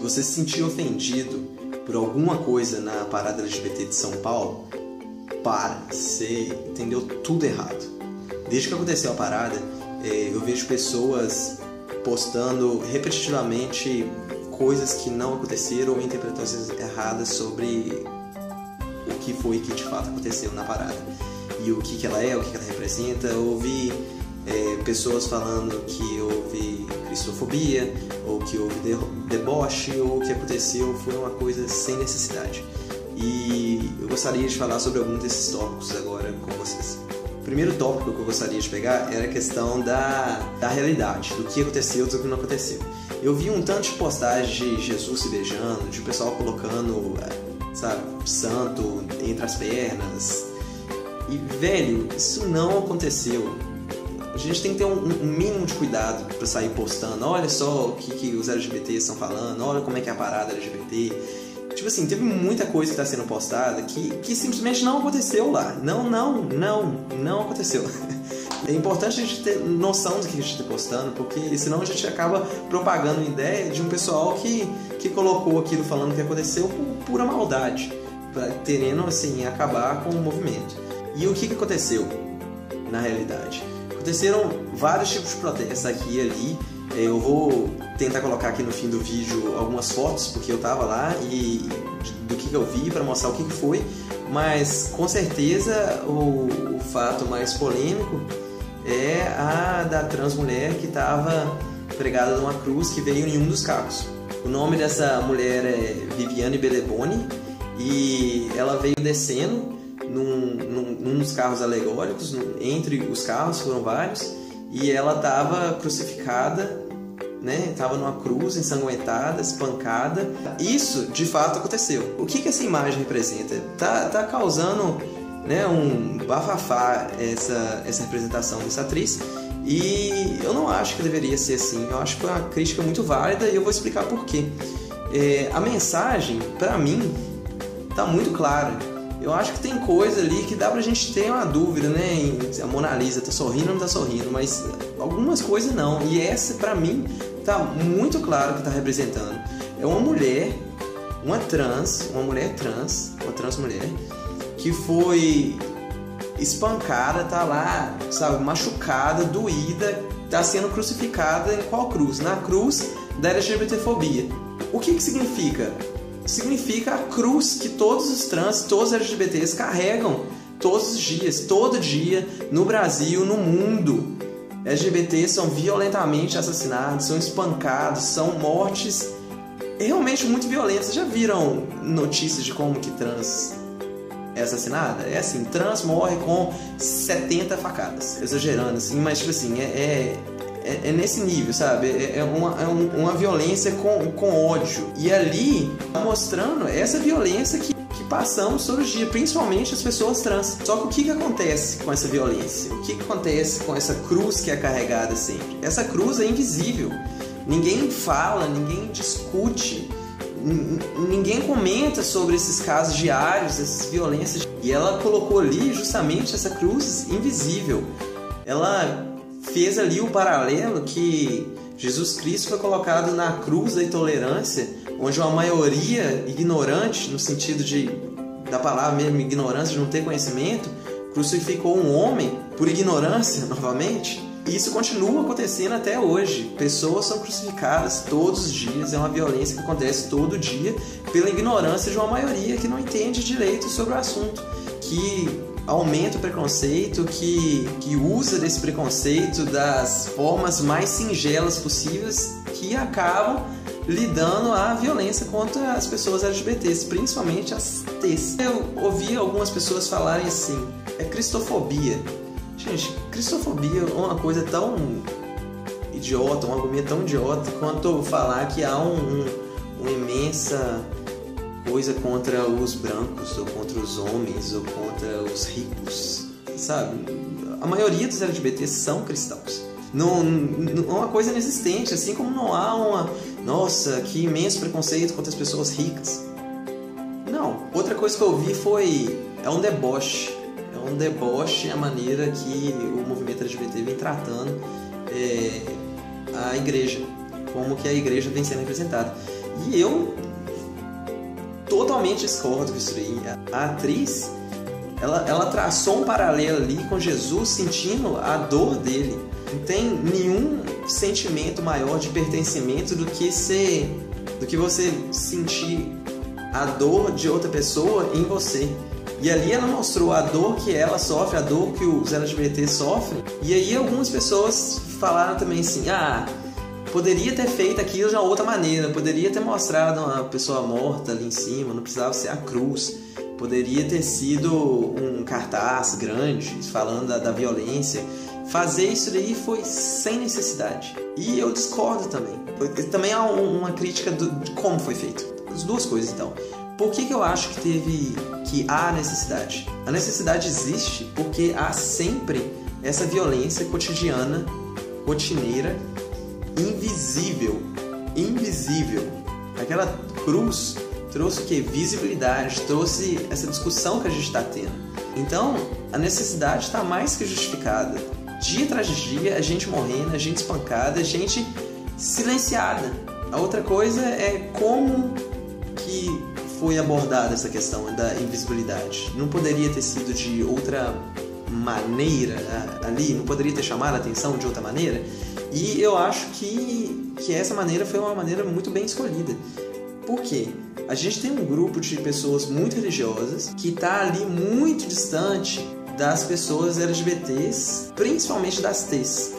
você se sentir ofendido por alguma coisa na parada LGBT de São Paulo, você entendeu tudo errado. Desde que aconteceu a parada, eu vejo pessoas postando repetitivamente coisas que não aconteceram ou interpretações erradas sobre o que foi que de fato aconteceu na parada. E o que ela é, o que ela representa. Eu ouvi pessoas falando que houve cristofobia, ou que houve deboche, ou o que aconteceu foi uma coisa sem necessidade. E eu gostaria de falar sobre alguns desses tópicos agora com vocês. O primeiro tópico que eu gostaria de pegar era a questão da realidade, do que aconteceu e do que não aconteceu. Eu vi um tanto de postagem de Jesus se beijando, de pessoal colocando, sabe, santo entre as pernas. E, velho, isso não aconteceu. A gente tem que ter um mínimo de cuidado para sair postando. Olha só o que os LGBTs estão falando, olha como é que é a parada LGBT. Tipo assim, teve muita coisa que está sendo postada que simplesmente não aconteceu lá. Não aconteceu. É importante a gente ter noção do que a gente está postando, porque senão a gente acaba propagando a ideia de um pessoal que colocou aquilo falando que aconteceu por pura maldade, querendo assim, acabar com o movimento. E o que aconteceu na realidade? Aconteceram vários tipos de protestos aqui e ali. Eu vou tentar colocar aqui no fim do vídeo algumas fotos, porque eu tava lá e do que eu vi para mostrar o que foi. Mas com certeza o fato mais polêmico é a da trans mulher que estava pregada numa cruz que veio em um dos carros. O nome dessa mulher é Viviane Beleboni e ela veio descendo num dos carros alegóricos. Entre os carros foram vários, e ela estava crucificada, né? Estava numa cruz, ensanguentada, espancada. Isso de fato aconteceu. O que essa imagem representa? Tá causando, né, um bafafá essa representação dessa atriz, e eu não acho que deveria ser assim. Eu acho que é uma crítica muito válida e eu vou explicar por quê. A mensagem, para mim, tá muito clara. Eu acho que tem coisa ali que dá pra gente ter uma dúvida, né? Se a Mona Lisa tá sorrindo ou não tá sorrindo, mas algumas coisas não. E essa, pra mim, tá muito claro que tá representando. É uma mulher, uma mulher trans, que foi espancada, tá lá, sabe, machucada, doída, tá sendo crucificada em qual cruz? Na cruz da LGBTfobia. O que significa? Significa a cruz que todos os trans, todos os LGBTs carregam todos os dias, todo dia, no Brasil, no mundo. LGBTs são violentamente assassinados, são espancados, são mortes realmente muito violentas. Vocês já viram notícias de como que trans é assassinada? É assim, trans morre com 70 facadas, exagerando assim, mas tipo assim, é nesse nível, sabe? É uma violência com ódio. E ali, mostrando essa violência que passamos todos os dias, principalmente as pessoas trans. Só que o que acontece com essa violência? O que acontece com essa cruz que é carregada sempre? Essa cruz é invisível. Ninguém fala, ninguém discute, ninguém comenta sobre esses casos diários, essas violências. E ela colocou ali justamente essa cruz invisível. Ela fez ali o paralelo que Jesus Cristo foi colocado na cruz da intolerância, onde uma maioria ignorante, no sentido da palavra mesmo, ignorância, de não ter conhecimento, crucificou um homem por ignorância, novamente. E isso continua acontecendo até hoje. Pessoas são crucificadas todos os dias, é uma violência que acontece todo dia pela ignorância de uma maioria que não entende direito sobre o assunto, que aumenta o preconceito, que usa desse preconceito das formas mais singelas possíveis, que acabam lidando a violência contra as pessoas LGBTs, principalmente as T's. Eu ouvi algumas pessoas falarem assim, é cristofobia. Gente, cristofobia é uma coisa tão idiota, um argumento tão idiota quanto falar que há uma imensa coisa contra os brancos, ou contra os homens, ou contra os ricos, sabe? A maioria dos LGBTs são cristãos. Não é uma coisa inexistente, assim como não há nossa, que imenso preconceito contra as pessoas ricas. Não. Outra coisa que eu vi é um deboche. É um deboche a maneira que o movimento LGBT vem tratando a igreja, como que a igreja vem sendo representada. E eu totalmente discordo com isso aí. A atriz, ela traçou um paralelo ali com Jesus, sentindo a dor dele. Não tem nenhum sentimento maior de pertencimento do que você sentir a dor de outra pessoa em você. E ali ela mostrou a dor que ela sofre, a dor que os LGBT sofrem. E aí algumas pessoas falaram também assim, poderia ter feito aquilo de uma outra maneira, poderia ter mostrado uma pessoa morta ali em cima, não precisava ser a cruz, poderia ter sido um cartaz grande falando da violência. Fazer isso daí foi sem necessidade. E eu discordo também. Também há uma crítica de como foi feito. As duas coisas, então. Por que eu acho que há necessidade? A necessidade existe porque há sempre essa violência cotidiana, rotineira, invisível. Aquela cruz trouxe o quê? Visibilidade, trouxe essa discussão que a gente está tendo. Então, a necessidade está mais que justificada. Dia atrás de dia, a gente morrendo, a gente espancada, a gente silenciada. A outra coisa é como que foi abordada essa questão da invisibilidade. Não poderia ter sido de outra maneira ali? Não poderia ter chamado a atenção de outra maneira? E eu acho que essa maneira foi uma maneira muito bem escolhida. Por quê? A gente tem um grupo de pessoas muito religiosas que está ali muito distante das pessoas LGBTs, principalmente das T's.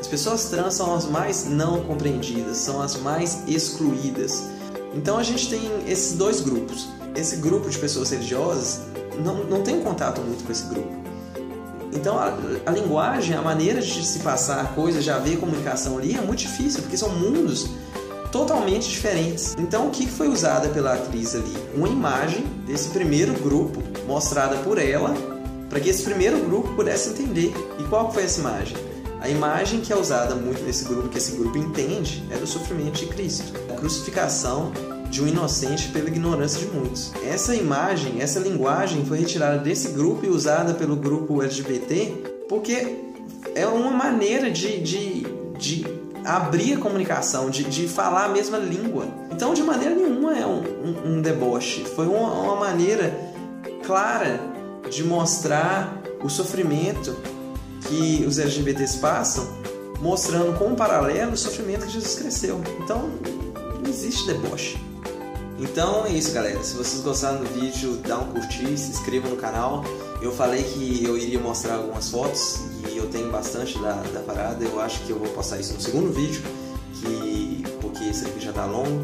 As pessoas trans são as mais não compreendidas, são as mais excluídas. Então a gente tem esses dois grupos. Esse grupo de pessoas religiosas não tem contato muito com esse grupo. Então a linguagem, a maneira de se passar a coisa, de haver comunicação ali é muito difícil, porque são mundos totalmente diferentes. Então o que foi usada pela atriz ali? Uma imagem desse primeiro grupo, mostrada por ela, para que esse primeiro grupo pudesse entender. E qual foi essa imagem? A imagem que é usada muito nesse grupo, que esse grupo entende, é do sofrimento de Cristo. A crucificação de um inocente pela ignorância de muitos. Essa imagem, essa linguagem foi retirada desse grupo e usada pelo grupo LGBT porque é uma maneira de abrir a comunicação, de falar a mesma língua. Então, de maneira nenhuma é um deboche. Foi uma maneira clara de mostrar o sofrimento que os LGBTs passam, mostrando com um paralelo o sofrimento que Jesus cresceu. Então, não existe deboche. Então é isso, galera. Se vocês gostaram do vídeo, dá um curtir, se inscreva no canal. Eu falei que eu iria mostrar algumas fotos e eu tenho bastante da parada. Eu acho que eu vou postar isso no segundo vídeo, porque esse aqui já está longo.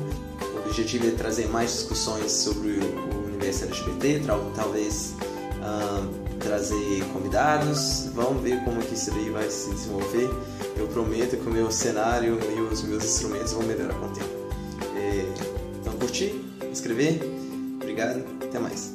O objetivo é trazer mais discussões sobre o universo LGBT, talvez trazer convidados. Vamos ver como que isso aí vai se desenvolver. Eu prometo que o meu cenário e os meus instrumentos vão melhorar com o tempo. Então curtir, inscrever. Obrigado, até mais.